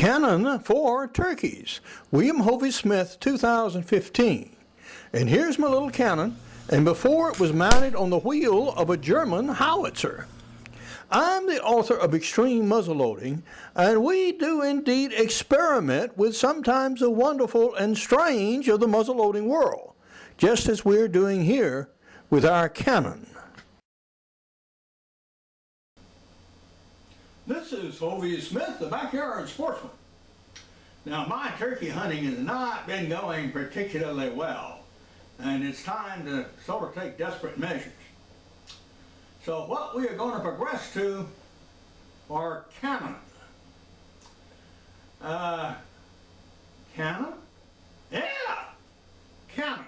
Cannon for Turkeys, William Hovey Smith 2015. And here's my little cannon, and before it was mounted on the wheel of a German howitzer. I'm the author of Extreme Muzzleloading, and we do indeed experiment with sometimes the wonderful and strange of the muzzleloading world, just as we're doing here with our cannon. This is Hovey Smith, the backyard sportsman. Now, my turkey hunting has not been going particularly well, and it's time to sort of take desperate measures. So what we are going to progress to are cannon. Cannon? Yeah! Cannon.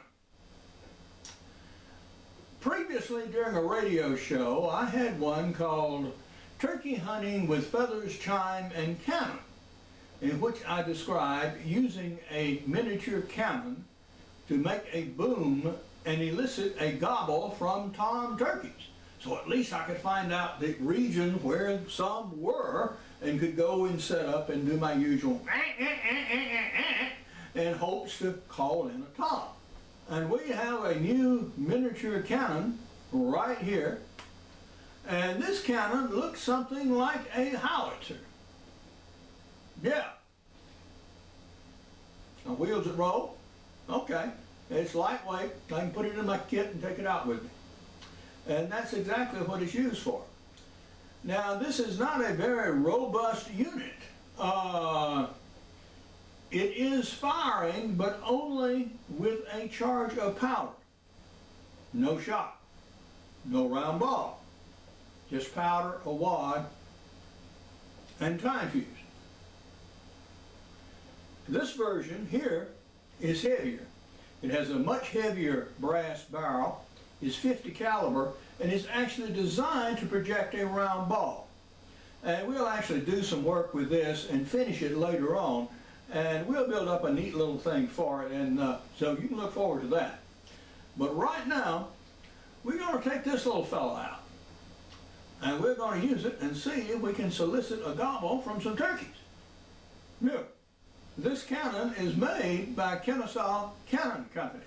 Previously, during a radio show, I had one called Turkey Hunting with Feathers, Chime, and Cannon, in which I described using a miniature cannon to make a boom and elicit a gobble from tom turkeys. So at least I could find out the region where some were and could go and set up and do my usual in hopes to call in a tom. And we have a new miniature cannon right here. And this cannon looks something like a howitzer. Yeah. Now, wheels that roll? Okay. It's lightweight. I can put it in my kit and take it out with me. And that's exactly what it's used for. Now, this is not a very robust unit. It is firing, but only with a charge of powder. No shot. No round ball. Just powder, a wad, and time fuse. This version here is heavier. It has a much heavier brass barrel, is 50 caliber, and is actually designed to project a round ball. And we'll actually do some work with this and finish it later on, and we'll build up a neat little thing for it, and so you can look forward to that. But right now, we're going to take this little fella out. And we're going to use it and see if we can solicit a gobble from some turkeys. Now, this cannon is made by Kennesaw Cannon Company.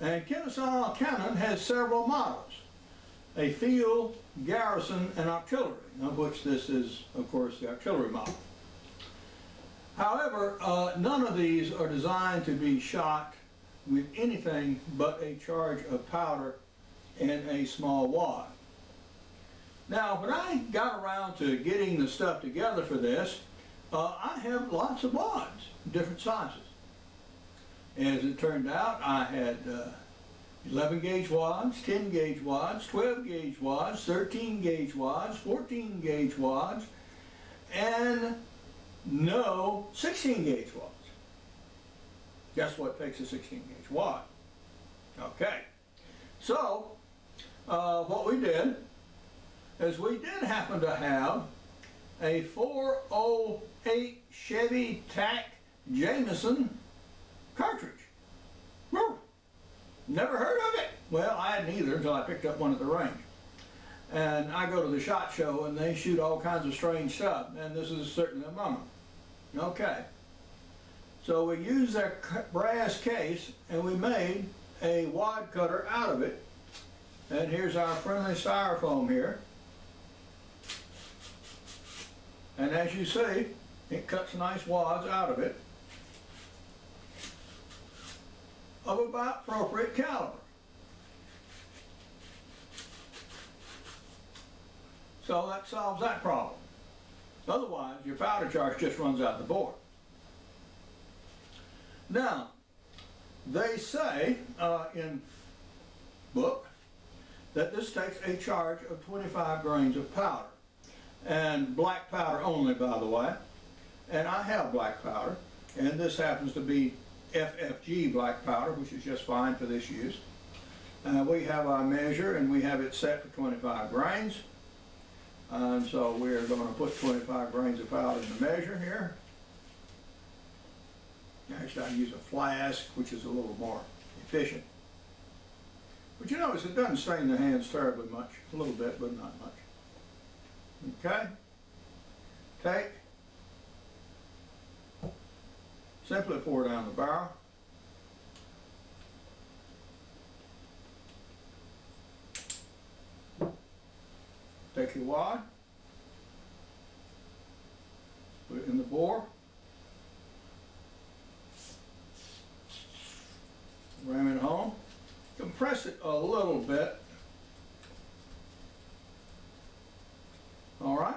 And Kennesaw Cannon has several models. A field, garrison, and artillery, of which this is, of course, the artillery model. However, none of these are designed to be shot with anything but a charge of powder and a small wad. Now, when I got around to getting the stuff together for this, I have lots of wads, different sizes. As it turned out, I had 11 gauge wads, 10 gauge wads, 12 gauge wads, 13 gauge wads, 14 gauge wads, and no 16 gauge wads. Guess what takes a 16 gauge wad? Okay. So, what we did is we did happen to have a 408 Chevy Tac Jameson cartridge. Woo! Never heard of it. Well, I hadn't either until I picked up one at the range. And I go to the SHOT Show and they shoot all kinds of strange stuff, and this is certainly among them. Okay. So we used that brass case and we made a wad cutter out of it. And here's our friendly styrofoam here. And as you see, it cuts nice wads out of it of about appropriate caliber. So that solves that problem. Otherwise, your powder charge just runs out the board. Now, they say in book that this takes a charge of 25 grains of powder, and black powder only, by the way. And I have black powder, and this happens to be FFG black powder, which is just fine for this use. We have our measure, and we have it set for 25 grains. And so we're going to put 25 grains of powder in the measure here. Actually, I use a flask, which is a little more efficient. But you notice it doesn't stain the hands terribly much. A little bit, but not much. Okay? take, simply pour down the barrel. Take your wad, put it in the bore, ram it home, compress it a little bit. All right?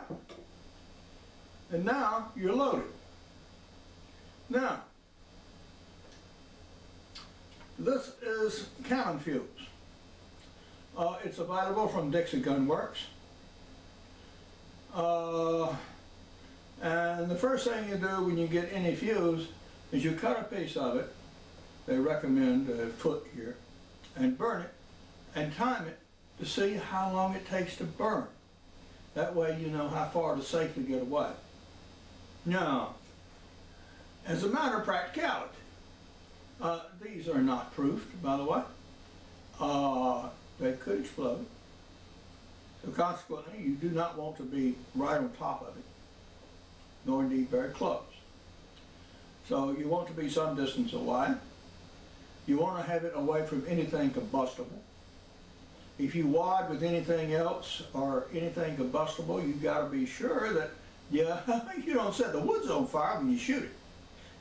And now you're loaded. Now, this is cannon fuse. It's available from Dixie Gun Works. And the first thing you do when you get any fuse is you cut a piece of it. They recommend a foot here, and burn it and time it to see how long it takes to burn. That way you know how far to safely get away. Now, as a matter of practicality, these are not proofed, by the way. They could explode. So consequently, you do not want to be right on top of it, nor indeed very close. So you want to be some distance away. You want to have it away from anything combustible. If you wad with anything else or anything combustible, you've got to be sure that you don't set the woods on fire when you shoot it,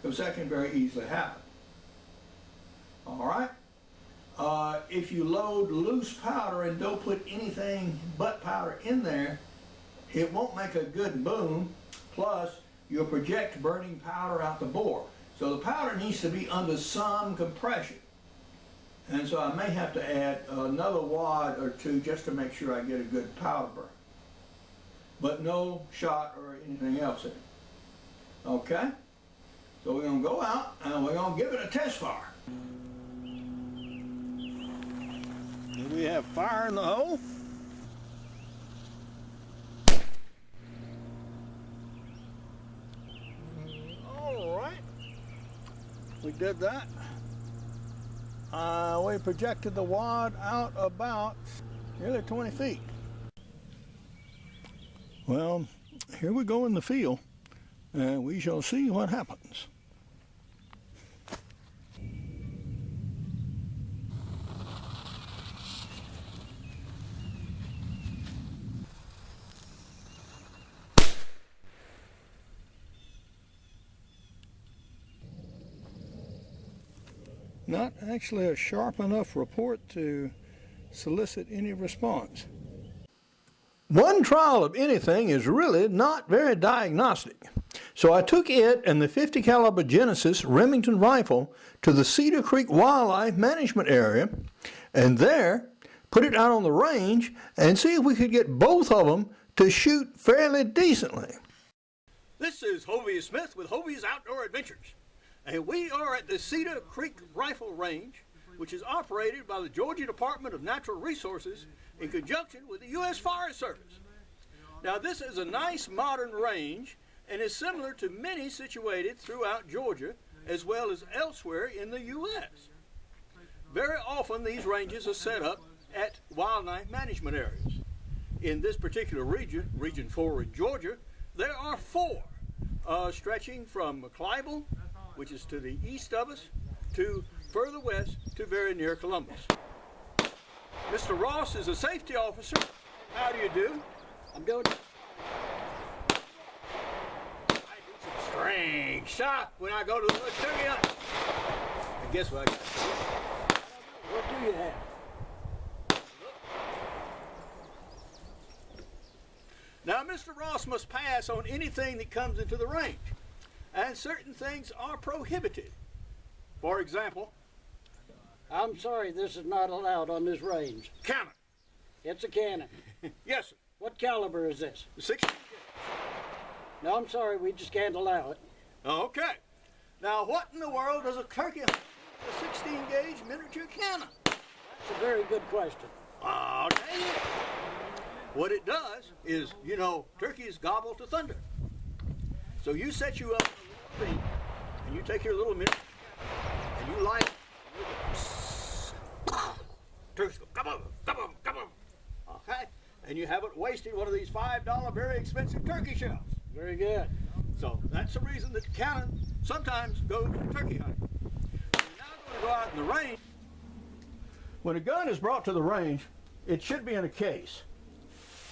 because that can very easily happen. All right? If you load loose powder and don't put anything but powder in there, it won't make a good boom, plus you'll project burning powder out the bore. So the powder needs to be under some compression. And so I may have to add another wad or two just to make sure I get a good powder burn. But no shot or anything else in it. Okay? So we're going to go out and we're going to give it a test fire. Do we have fire in the hole? All right. We did that. We projected the wad out about nearly 20 feet. Well, here we go in the field, and we shall see what happens. Not actually a sharp enough report to solicit any response. One trial of anything is really not very diagnostic. So I took it and the .50 caliber Genesis Remington rifle to the Cedar Creek Wildlife Management Area, and there put it out on the range and see if we could get both of them to shoot fairly decently. This is Hovey Smith with Hovey's Outdoor Adventures. And we are at the Cedar Creek Rifle Range, which is operated by the Georgia Department of Natural Resources in conjunction with the U.S. Forest Service. Now, this is a nice modern range and is similar to many situated throughout Georgia as well as elsewhere in the U.S. Very often these ranges are set up at wildlife management areas. In this particular region, Region 4 in Georgia, there are 4 stretching from McClible, which is to the east of us, to further west to very near Columbus. Mr. Ross is a safety officer. How do you do? I'm doing I do some strange shot when I go to the turkey hunt. And guess what? What do you have? Now, Mr. Ross must pass on anything that comes into the range, and certain things are prohibited. For example, I'm sorry, this is not allowed on this range. cannon. It's a cannon. Yes, sir. What caliber is this? 16 gauge. No, I'm sorry, we just can't allow it. Okay. Now, what in the world does a turkey hunt with a 16 gauge miniature cannon? That's a very good question. Oh, dang it. What it does is, you know, turkeys gobble to thunder. So you set you up a little thing, and you take your little miniature cannon, and you light it. Turkeys go, come on, come on, come on. Okay? And you haven't wasted one of these $5 very expensive turkey shells. Very good. So that's the reason that cannon sometimes goes turkey hunting. We're now going to go out in the range. When a gun is brought to the range, it should be in a case.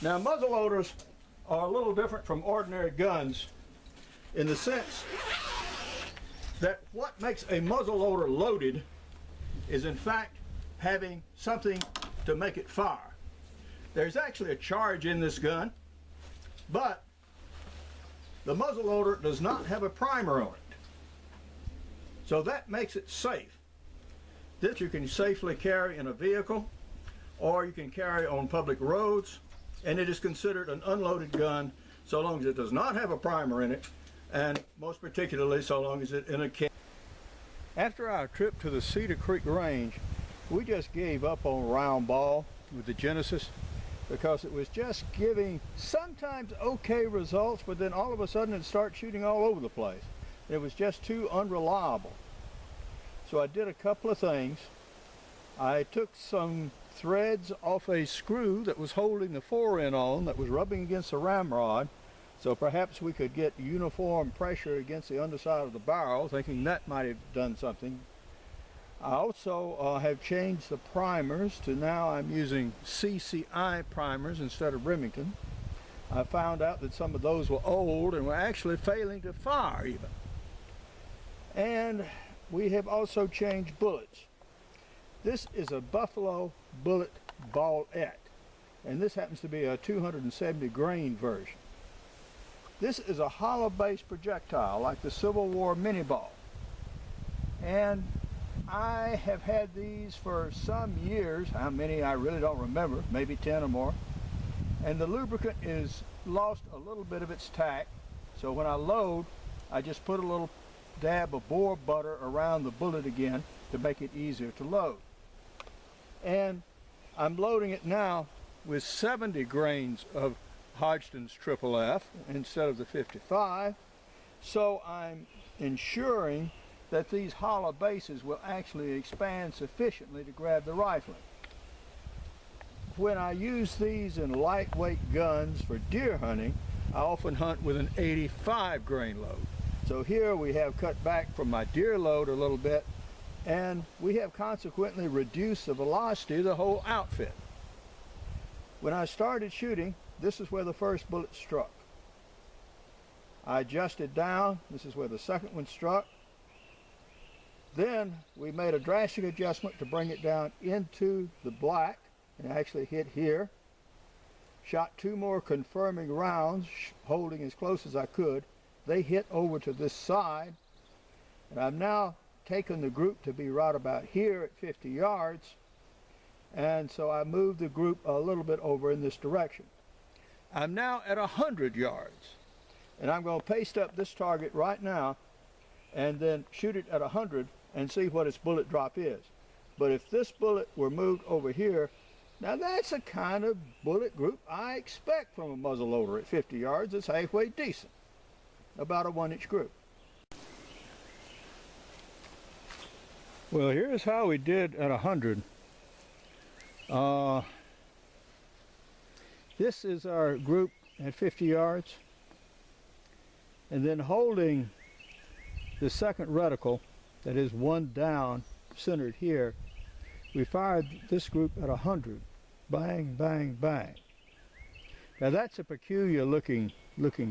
Now, muzzleloaders are a little different from ordinary guns in the sense that what makes a muzzleloader loaded is in fact having something to make it fire. There's actually a charge in this gun, but the muzzleloader does not have a primer on it. So that makes it safe. This you can safely carry in a vehicle, or you can carry on public roads, and it is considered an unloaded gun so long as it does not have a primer in it, and most particularly so long as it's in a can. After our trip to the Cedar Creek Range, we just gave up on round ball with the Genesis because it was just giving sometimes okay results, but then all of a sudden it'd start shooting all over the place. It was just too unreliable. So I did a couple of things. I took some threads off a screw that was holding the fore-end on that was rubbing against the ramrod, so perhaps we could get uniform pressure against the underside of the barrel, thinking that might have done something. I also have changed the primers to now I'm using CCI primers instead of Remington. I found out that some of those were old and were actually failing to fire even. And we have also changed bullets. This is a Buffalo bullet ballette, and this happens to be a 270 grain version. This is a hollow base projectile like the Civil War mini ball, and I have had these for some years. How many I really don't remember, maybe 10 or more, and the lubricant is lost a little bit of its tack, so when I load I just put a little dab of boar butter around the bullet again to make it easier to load. And I'm loading it now with 70 grains of Hodgdon's Triple F instead of the 55, so I'm ensuring that these hollow bases will actually expand sufficiently to grab the rifling. When I use these in lightweight guns for deer hunting, I often hunt with an 85 grain load. So here we have cut back from my deer load a little bit, and we have consequently reduced the velocity of the whole outfit. When I started shooting, this is where the first bullet struck. I adjusted down, this is where the second one struck. Then we made a drastic adjustment to bring it down into the black, and actually hit here. Shot 2 more confirming rounds, holding as close as I could. They hit over to this side, and I've now taken the group to be right about here at 50 yards, and so I moved the group a little bit over in this direction. I'm now at 100 yards, and I'm going to paste up this target right now and then shoot it at 100 and see what its bullet drop is. But if this bullet were moved over here, now that's the kind of bullet group I expect from a muzzleloader at 50 yards. It's halfway decent, about a 1-inch group. Well, here's how we did at 100. This is our group at 50 yards, and then holding the second reticle, that is one down, centered here, we fired this group at 100. Bang, bang, bang. Now that's a peculiar looking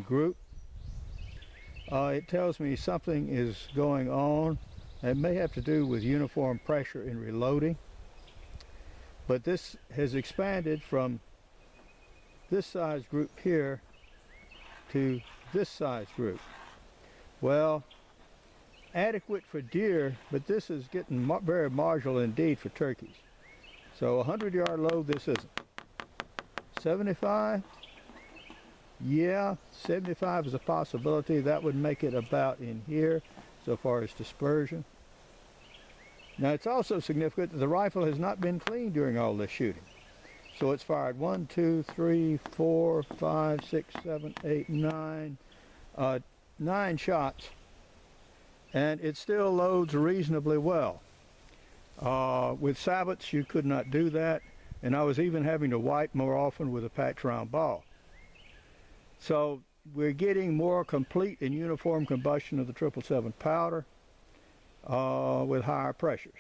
group. It tells me something is going on. It may have to do with uniform pressure in reloading, but this has expanded from this size group here to this size group. Well, adequate for deer, but this is getting very marginal indeed for turkeys. So a 100-yard load this isn't. 75? Yeah, 75 is a possibility. That would make it about in here so far as dispersion. Now it's also significant that the rifle has not been cleaned during all this shooting. So it's fired 1, 2, 3, 4, 5, 6, 7, 8, 9, 9 shots, and it still loads reasonably well. With sabots you could not do that, and I was even having to wipe more often with a patch round ball. So we're getting more complete and uniform combustion of the 777 powder with higher pressures.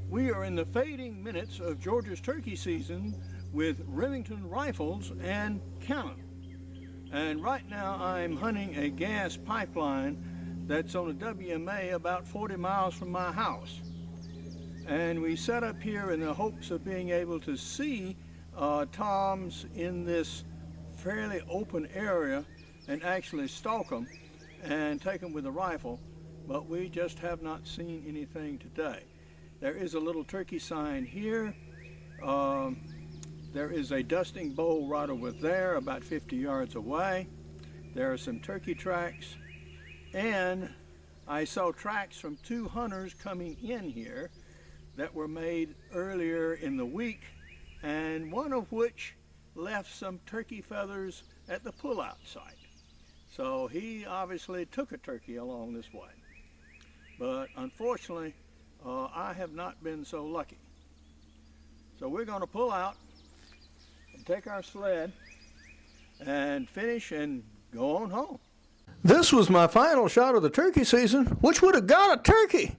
We are in the fading minutes of Georgia's turkey season with Remington rifles and cannon. And right now I'm hunting a gas pipeline that's on a WMA about 40 miles from my house. And we set up here in the hopes of being able to see toms in this fairly open area and actually stalk them and take them with a rifle, but we just have not seen anything today. There is a little turkey sign here. There is a dusting bowl right over there about 50 yards away. There are some turkey tracks, and I saw tracks from 2 hunters coming in here that were made earlier in the week, and one of which left some turkey feathers at the pullout site. So he obviously took a turkey along this way. But unfortunately, I have not been so lucky. So we're going to pull out and take our sled and finish and go on home. This was my final shot of the turkey season, which would have got a turkey.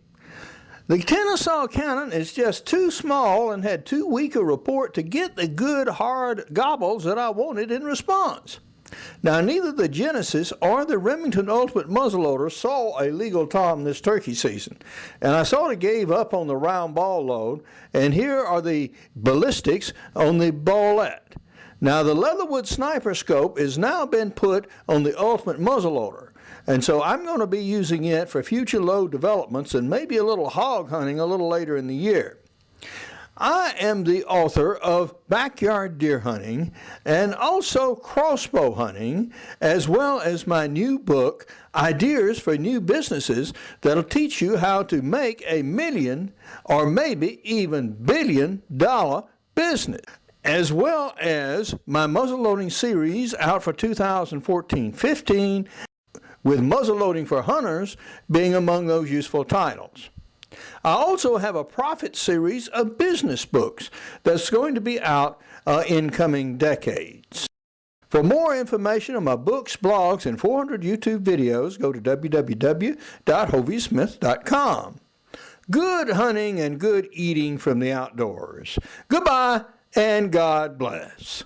The Kennesaw cannon is just too small and had too weak a report to get the good hard gobbles that I wanted in response. Now, neither the Genesis or the Remington Ultimate Muzzleloader saw a legal tom this turkey season, and I sort of gave up on the round ball load, and here are the ballistics on the ballette. Now, the Leatherwood Sniper Scope has now been put on the Ultimate Muzzleloader, and so I'm going to be using it for future load developments and maybe a little hog hunting a little later in the year. I am the author of Backyard Deer Hunting and also Crossbow Hunting, as well as my new book, Ideas for New Businesses, that'll teach you how to make $1 million or maybe even $1 billion business, as well as my muzzleloading series out for 2014-15, with muzzleloading for hunters being among those useful titles. I also have a profit series of business books that's going to be out in coming decades. For more information on my books, blogs, and 400 YouTube videos, go to www.hoviesmith.com. Good hunting and good eating from the outdoors. Goodbye and God bless.